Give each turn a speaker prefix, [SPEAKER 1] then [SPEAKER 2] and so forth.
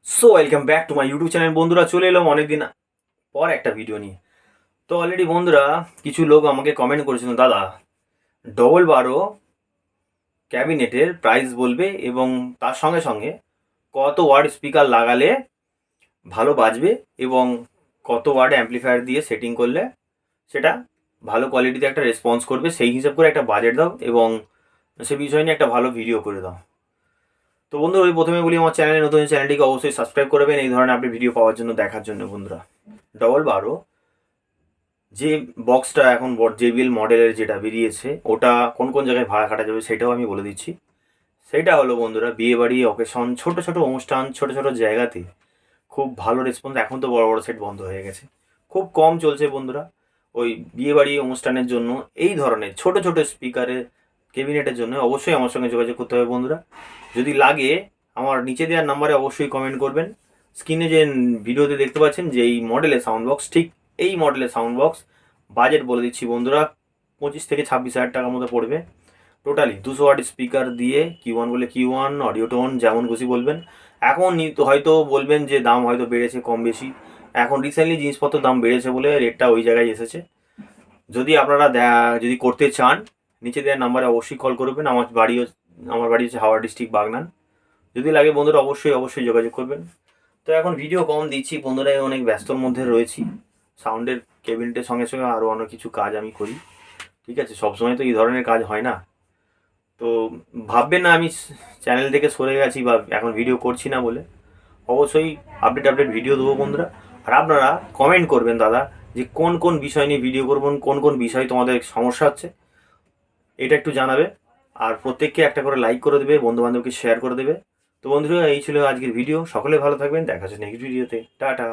[SPEAKER 1] So welcome back to my YouTube channel. বন্ধুরা, চলে এলাম অনেকদিন পর একটা ভিডিও নিয়ে। তো অলরেডি বন্ধুরা, কিছু লোক আমাকে কমেন্ট করেছিল, দাদা ডবল বারো ক্যাবিনেটের প্রাইস বলবে এবং তার সঙ্গে সঙ্গে কত ওয়ার্ড স্পিকার লাগালে ভালো বাজবে এবং কত ওয়ার্ড অ্যাম্প্লিফায়ার দিয়ে সেটিং করলে সেটা ভালো কোয়ালিটিতে একটা রেসপন্স করবে, সেই হিসাব করে একটা বাজেট দাও এবং সে বিষয় নিয়ে একটা ভালো ভিডিও করে দাও। তো বন্ধু, ওই প্রথমে বলি, আমার চ্যানেলে নতুন, চ্যানেলটিকে অবশ্যই সাবস্ক্রাইব করবেন এই ধরনের আপনি ভিডিও পাওয়ার জন্য, দেখার জন্য। বন্ধুরা, ডবল বারো যে বক্সটা এখন জেবিএল মডেলের যেটা বেরিয়েছে, ওটা কোন কোন জায়গায় ভাড়া খাটা যাবে সেটাও আমি বলে দিচ্ছি। সেটা হলো বন্ধুরা, বিয়েবাড়ি, অকেশন, ছোট ছোট অনুষ্ঠান, ছোট ছোট জায়গাতে খুব ভালো রেসপন্স। এখন তো বড় বড় সেট বন্ধ হয়ে গেছে, খুব কম চলছে বন্ধুরা। ওই বিয়েবাড়ি অনুষ্ঠানের জন্য এই ধরনের ছোট ছোট স্পিকারের ক্যাবিনেটের জন্য অবশ্যই আমার সঙ্গে যোগাযোগ করতে হবে বন্ধুরা। যদি লাগে আমার নিচে দেওয়ার নাম্বারে অবশ্যই কমেন্ট করবেন। স্ক্রিনে যে ভিডিওতে দেখতে পাচ্ছেন যে এই মডেলের সাউন্ড বক্স, ঠিক এই মডেলের সাউন্ড বক্স, বাজেট বলে দিচ্ছি বন্ধুরা, 25 থেকে 26 হাজার টাকার মতো পড়বে। টোটালি 200 ওয়াট স্পিকার দিয়ে, Q1 বলে Q1, অডিও টোন যেমন খুশি বলবেন। এখন হয়তো বলবেন যে দাম হয়তো বেড়েছে কম বেশি, এখন রিসেন্টলি জিনিসপত্রের দাম বেড়েছে বলে রেটটা ওই জায়গায় এসেছে। যদি আপনারা যদি করতে চান, নিচে দেওয়ার নাম্বারে অবশ্যই কল করবেন। আমার বাড়ি হচ্ছে হাওড়া ডিস্ট্রিক্ট, বাগনান। যদি লাগে বন্ধুরা অবশ্যই অবশ্যই যোগাযোগ করবেন। তো এখন ভিডিও কম দিচ্ছি বন্ধুরা, অনেক ব্যস্তর মধ্যে রয়েছি। সাউন্ডের ক্যাবিনেটের সঙ্গে সঙ্গে আরও অনেক কিছু কাজ আমি করি, ঠিক আছে? সবসময় তো এই ধরনের কাজ হয় না। তো ভাববেন না আমি চ্যানেল থেকে সরে গেছি বা এখন ভিডিও করছি না বলে। অবশ্যই আপডেট ভিডিও দেবো বন্ধুরা। আর আপনারা কমেন্ট করবেন দাদা, যে কোন কোন বিষয় নিয়ে ভিডিও করবেন, কোন কোন বিষয় তোমাদের সমস্যা হচ্ছে, এটা একটু জানাবে। আর প্রত্যেককে একটা করে লাইক করে দেবে, বন্ধুবান্ধবকে শেয়ার করে দেবে। তো বন্ধুরা, এই ছিল আজকের ভিডিও। সকলে ভালো থাকবেন, দেখা হচ্ছে নেক্সট ভিডিওতে। টাটা।